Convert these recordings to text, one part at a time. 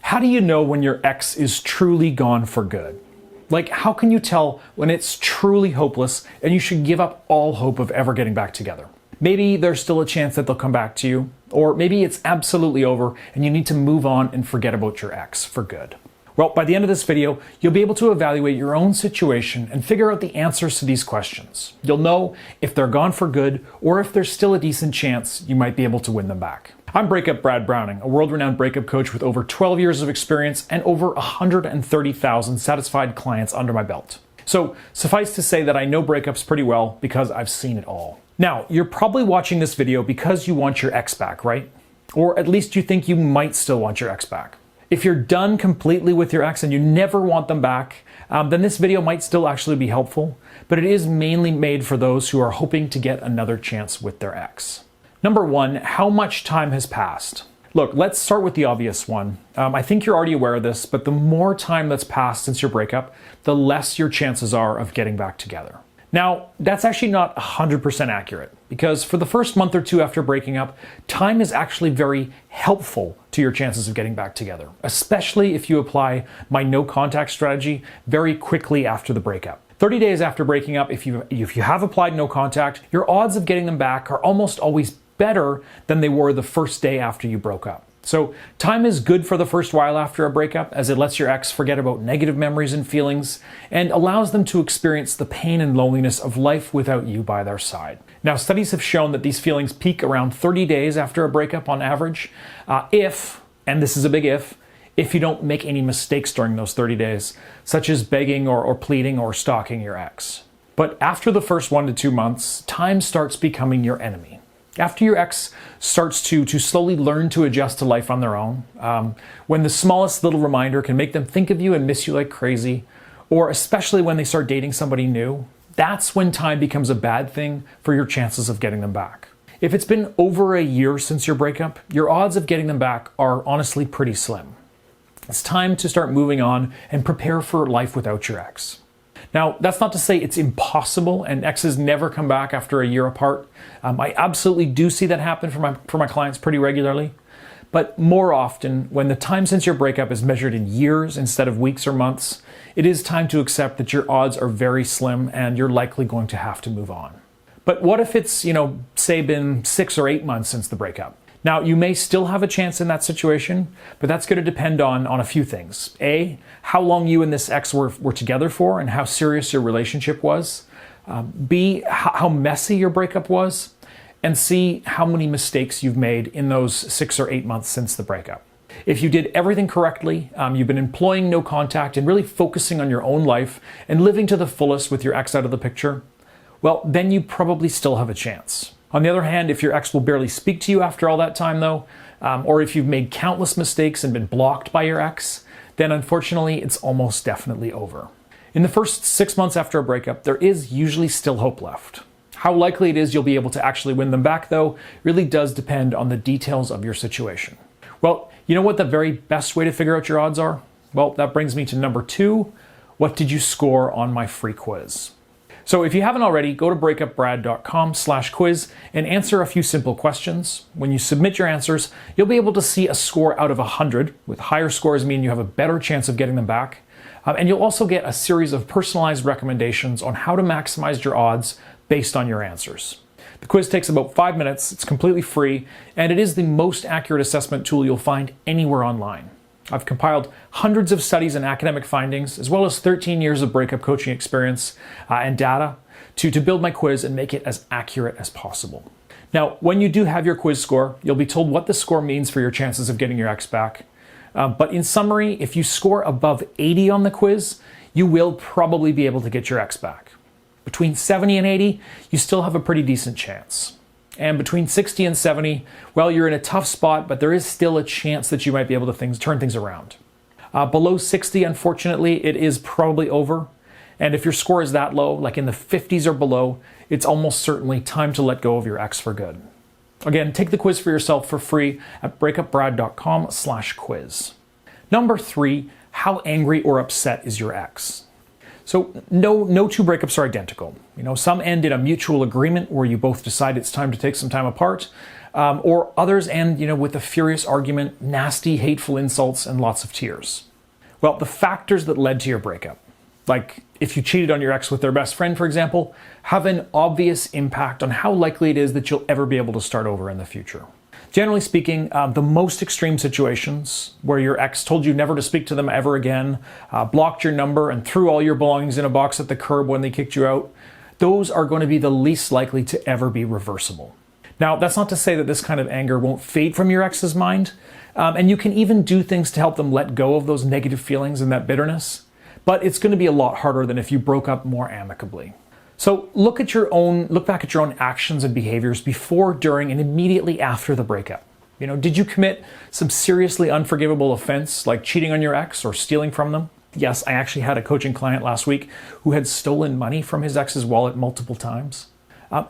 How do you know when your ex is truly gone for good? Like, how can you tell when it's truly hopeless and you should give up all hope of ever getting back together? Maybe there's still a chance that they'll come back to you, or maybe it's absolutely over and you need to move on and forget about your ex for good. Well, by the end of this video, you'll be able to evaluate your own situation and figure out the answers to these questions. You'll know if they're gone for good or if there's still a decent chance you might be able to win them back. I'm Breakup Brad Browning, a world-renowned breakup coach with over 12 years of experience and over 130,000 satisfied clients under my belt. So suffice to say that I know breakups pretty well because I've seen it all. Now, you're probably watching this video because you want your ex back, right? Or at least you think you might still want your ex back. If you're done completely with your ex and you never want them back, then this video might still actually be helpful, but it is mainly made for those who are hoping to get another chance with their ex. Number one, how much time has passed? Look, let's start with the obvious one. I think you're already aware of this, but the more time that's passed since your breakup, the less your chances are of getting back together. Now, that's actually not 100% accurate, because for the first month or two after breaking up, time is actually very helpful to your chances of getting back together, especially if you apply my no contact strategy very quickly after the breakup. 30 days after breaking up, if you have applied no contact, your odds of getting them back are almost always better than they were the first day after you broke up. So time is good for the first while after a breakup, as it lets your ex forget about negative memories and feelings and allows them to experience the pain and loneliness of life without you by their side. Now, studies have shown that these feelings peak around 30 days after a breakup on average, if, and this is a big if you don't make any mistakes during those 30 days, such as begging or pleading or stalking your ex. But after the first 1 to 2 months, time starts becoming your enemy. After your ex starts to slowly learn to adjust to life on their own, when the smallest little reminder can make them think of you and miss you like crazy, or especially when they start dating somebody new, that's when time becomes a bad thing for your chances of getting them back. If it's been over a year since your breakup, your odds of getting them back are honestly pretty slim. It's time to start moving on and prepare for life without your ex. Now, that's not to say it's impossible and exes never come back after a year apart. I absolutely do see that happen for my clients pretty regularly. But more often, when the time since your breakup is measured in years instead of weeks or months, it is time to accept that your odds are very slim and you're likely going to have to move on. But what if it's, say been 6 or 8 months since the breakup? Now, you may still have a chance in that situation, but that's going to depend on a few things. A, how long you and this ex were together for and how serious your relationship was. B, how messy your breakup was. And C, how many mistakes you've made in those 6 or 8 months since the breakup. If you did everything correctly, you've been employing no contact and really focusing on your own life and living to the fullest with your ex out of the picture, well, then you probably still have a chance. On the other hand, if your ex will barely speak to you after all that time though, or if you've made countless mistakes and been blocked by your ex, then unfortunately it's almost definitely over. In the first 6 months after a breakup, there is usually still hope left. How likely it is you'll be able to actually win them back though, really does depend on the details of your situation. Well, you know what the very best way to figure out your odds are? Well, that brings me to number 2. What did you score on my free quiz? So if you haven't already, go to breakupbrad.com/quiz and answer a few simple questions. When you submit your answers, you'll be able to see a score out of 100, with higher scores meaning you have a better chance of getting them back. And you'll also get a series of personalized recommendations on how to maximize your odds based on your answers. The quiz takes about 5 minutes, it's completely free, and it is the most accurate assessment tool you'll find anywhere online. I've compiled hundreds of studies and academic findings, as well as 13 years of breakup coaching experience and data to build my quiz and make it as accurate as possible. Now, when you do have your quiz score, you'll be told what the score means for your chances of getting your ex back. But in summary, if you score above 80 on the quiz, you will probably be able to get your ex back. Between 70 and 80, you still have a pretty decent chance. And between 60 and 70, well, you're in a tough spot, but there is still a chance that you might be able to turn things around. Below 60, unfortunately, it is probably over. And if your score is that low, like in the 50s or below, it's almost certainly time to let go of your ex for good. Again, take the quiz for yourself for free at breakupbrad.com/quiz. Number 3, how angry or upset is your ex? So no two breakups are identical. Some end in a mutual agreement where you both decide it's time to take some time apart. or others end, with a furious argument, nasty, hateful insults, and lots of tears. Well, the factors that led to your breakup, like if you cheated on your ex with their best friend, for example, have an obvious impact on how likely it is that you'll ever be able to start over in the future. Generally speaking, the most extreme situations where your ex told you never to speak to them ever again, blocked your number, and threw all your belongings in a box at the curb when they kicked you out, those are going to be the least likely to ever be reversible. Now, that's not to say that this kind of anger won't fade from your ex's mind, and you can even do things to help them let go of those negative feelings and that bitterness, but it's going to be a lot harder than if you broke up more amicably. So look back at your own actions and behaviors before, during, and immediately after the breakup. Did you commit some seriously unforgivable offense like cheating on your ex or stealing from them? Yes, I actually had a coaching client last week who had stolen money from his ex's wallet multiple times.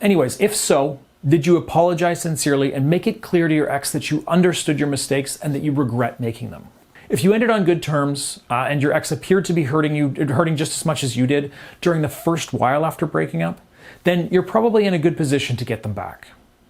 Anyways, if so, did you apologize sincerely and make it clear to your ex that you understood your mistakes and that you regret making them? If you ended on good terms and your ex appeared to be hurting just as much as you did during the first while after breaking up, then you're probably in a good position to get them back.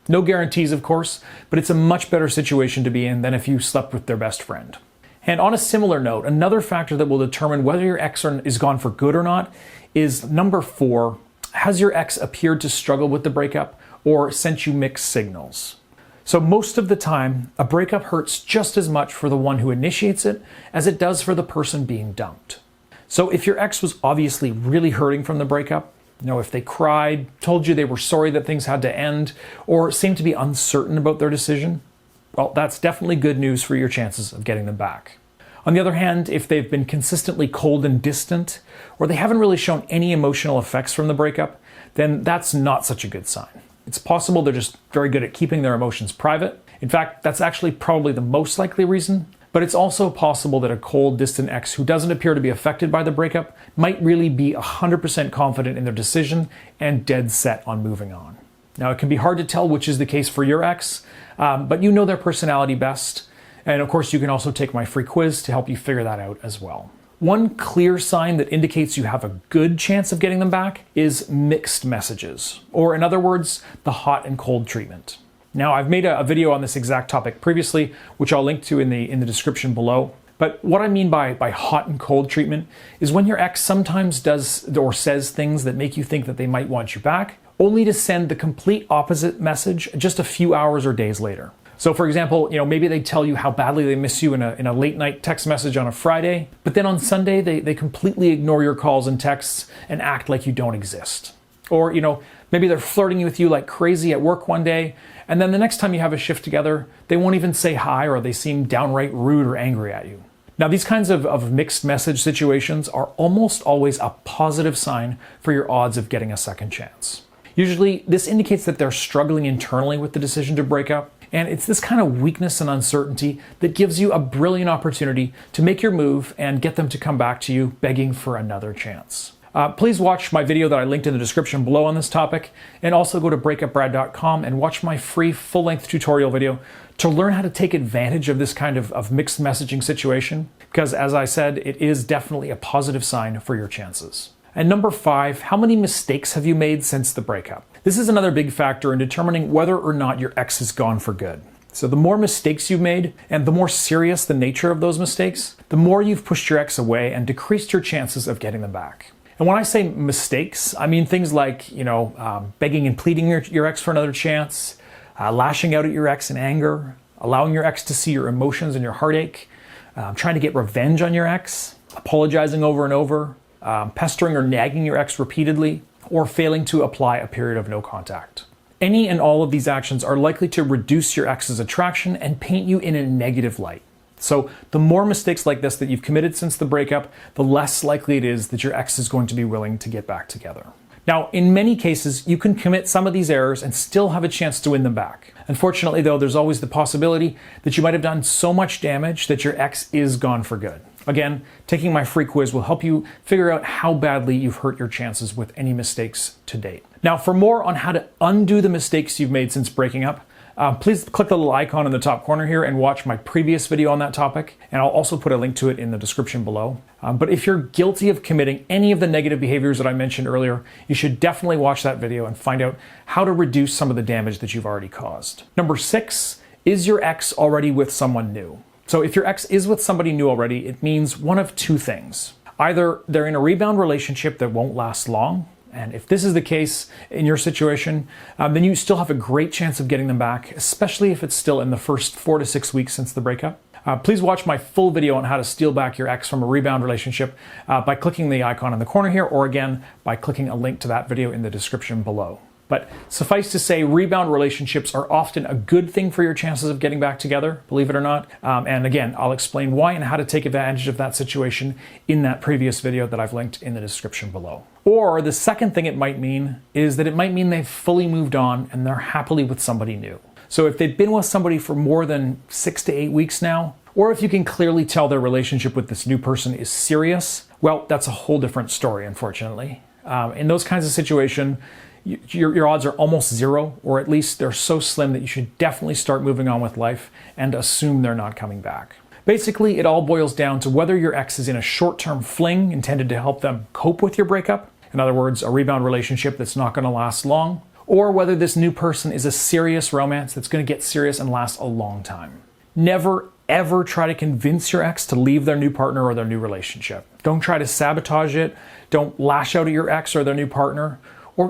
No guarantees, of course, but it's a much better situation to be in than if you slept with their best friend. And on a similar note, another factor that will determine whether your ex is gone for good or not is number 4, has your ex appeared to struggle with the breakup or sent you mixed signals? So most of the time, a breakup hurts just as much for the one who initiates it as it does for the person being dumped. So if your ex was obviously really hurting from the breakup, if they cried, told you they were sorry that things had to end, or seemed to be uncertain about their decision, well, that's definitely good news for your chances of getting them back. On the other hand, if they've been consistently cold and distant, or they haven't really shown any emotional effects from the breakup, then that's not such a good sign. It's possible they're just very good at keeping their emotions private. In fact, that's actually probably the most likely reason. But it's also possible that a cold, distant ex who doesn't appear to be affected by the breakup might really be 100% confident in their decision and dead set on moving on. Now, it can be hard to tell which is the case for your ex, but you know their personality best. And of course, you can also take my free quiz to help you figure that out as well. One clear sign that indicates you have a good chance of getting them back is mixed messages, or in other words, the hot and cold treatment. Now, I've made a video on this exact topic previously, which I'll link to in the description below. But what I mean by hot and cold treatment is when your ex sometimes does or says things that make you think that they might want you back, only to send the complete opposite message just a few hours or days later. So for example, maybe they tell you how badly they miss you in a late night text message on a Friday, but then on Sunday they completely ignore your calls and texts and act like you don't exist. Or, maybe they're flirting with you like crazy at work one day, and then the next time you have a shift together, they won't even say hi, or they seem downright rude or angry at you. Now, these kinds of mixed message situations are almost always a positive sign for your odds of getting a second chance. Usually, this indicates that they're struggling internally with the decision to break up, and it's this kind of weakness and uncertainty that gives you a brilliant opportunity to make your move and get them to come back to you begging for another chance. Please watch my video that I linked in the description below on this topic, and also go to breakupbrad.com and watch my free full-length tutorial video to learn how to take advantage of this kind of mixed messaging situation, because as I said, it is definitely a positive sign for your chances. And number 5, how many mistakes have you made since the breakup? This is another big factor in determining whether or not your ex is gone for good. So the more mistakes you've made, and the more serious the nature of those mistakes, the more you've pushed your ex away and decreased your chances of getting them back. And when I say mistakes, I mean things like, begging and pleading your ex for another chance, lashing out at your ex in anger, allowing your ex to see your emotions and your heartache, trying to get revenge on your ex, apologizing over and over, pestering or nagging your ex repeatedly, or failing to apply a period of no contact. Any and all of these actions are likely to reduce your ex's attraction and paint you in a negative light. So the more mistakes like this that you've committed since the breakup, the less likely it is that your ex is going to be willing to get back together. Now, in many cases, you can commit some of these errors and still have a chance to win them back. Unfortunately, though, there's always the possibility that you might have done so much damage that your ex is gone for good. Again, taking my free quiz will help you figure out how badly you've hurt your chances with any mistakes to date. Now, for more on how to undo the mistakes you've made since breaking up, please click the little icon in the top corner here and watch my previous video on that topic, and I'll also put a link to it in the description below. But if you're guilty of committing any of the negative behaviors that I mentioned earlier, you should definitely watch that video and find out how to reduce some of the damage that you've already caused. Number 6, is your ex already with someone new? So if your ex is with somebody new already, it means one of two things. Either they're in a rebound relationship that won't last long, and if this is the case in your situation, then you still have a great chance of getting them back, especially if it's still in the first 4 to 6 weeks since the breakup. Please watch my full video on how to steal back your ex from a rebound relationship by clicking the icon in the corner here, or again, by clicking a link to that video in the description below. But suffice to say, rebound relationships are often a good thing for your chances of getting back together, believe it or not. And again, I'll explain why and how to take advantage of that situation in that previous video that I've linked in the description below. Or the second thing it might mean is that it might mean they've fully moved on and they're happily with somebody new. So if they've been with somebody for more than 6 to 8 weeks now, or if you can clearly tell their relationship with this new person is serious, well, that's a whole different story, unfortunately. In those kinds of situations, your odds are almost zero, or at least they're so slim that you should definitely start moving on with life and assume they're not coming back. Basically, it all boils down to whether your ex is in a short-term fling intended to help them cope with your breakup, in other words, a rebound relationship that's not going to last long, or whether this new person is a serious romance that's going to get serious and last a long time. Never, ever try to convince your ex to leave their new partner or their new relationship. Don't try to sabotage it. Don't lash out at your ex or their new partner.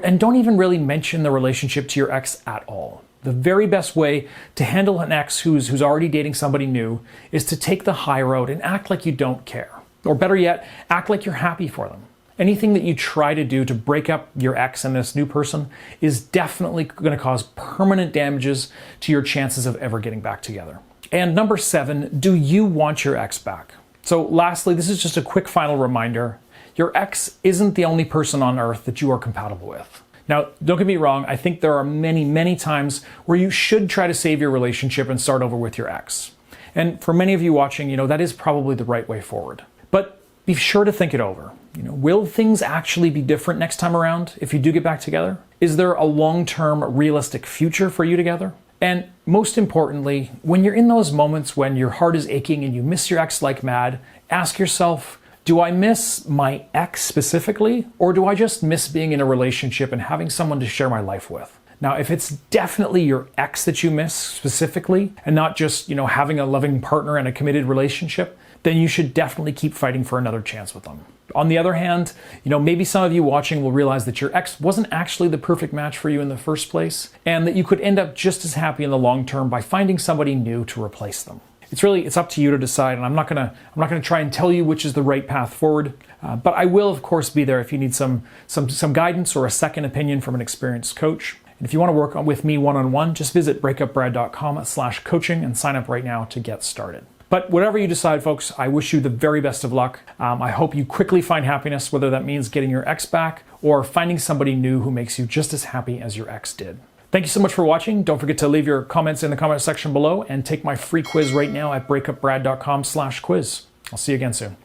And don't even really mention the relationship to your ex at all. The very best way to handle an ex who's already dating somebody new is to take the high road and act like you don't care. Or better yet, act like you're happy for them. Anything that you try to do to break up your ex and this new person is definitely going to cause permanent damages to your chances of ever getting back together. And number 7, do you want your ex back? So lastly, this is just a quick final reminder. Your ex isn't the only person on earth that you are compatible with. Now, don't get me wrong, I think there are many, many times where you should try to save your relationship and start over with your ex. And for many of you watching, that is probably the right way forward. But be sure to think it over. Will things actually be different next time around if you do get back together? Is there a long-term realistic future for you together? And most importantly, when you're in those moments when your heart is aching and you miss your ex like mad, ask yourself, do I miss my ex specifically, or do I just miss being in a relationship and having someone to share my life with? Now, if it's definitely your ex that you miss specifically, and not just, having a loving partner and a committed relationship, then you should definitely keep fighting for another chance with them. On the other hand, maybe some of you watching will realize that your ex wasn't actually the perfect match for you in the first place, and that you could end up just as happy in the long term by finding somebody new to replace them. It's up to you to decide, and I'm not gonna try and tell you which is the right path forward. But I will, of course, be there if you need some guidance or a second opinion from an experienced coach. And if you want to work with me one-on-one, just visit breakupbrad.com/coaching and sign up right now to get started. But whatever you decide, folks, I wish you the very best of luck. I hope you quickly find happiness, whether that means getting your ex back or finding somebody new who makes you just as happy as your ex did. Thank you so much for watching. Don't forget to leave your comments in the comment section below and take my free quiz right now at breakupbrad.com/quiz. I'll see you again soon.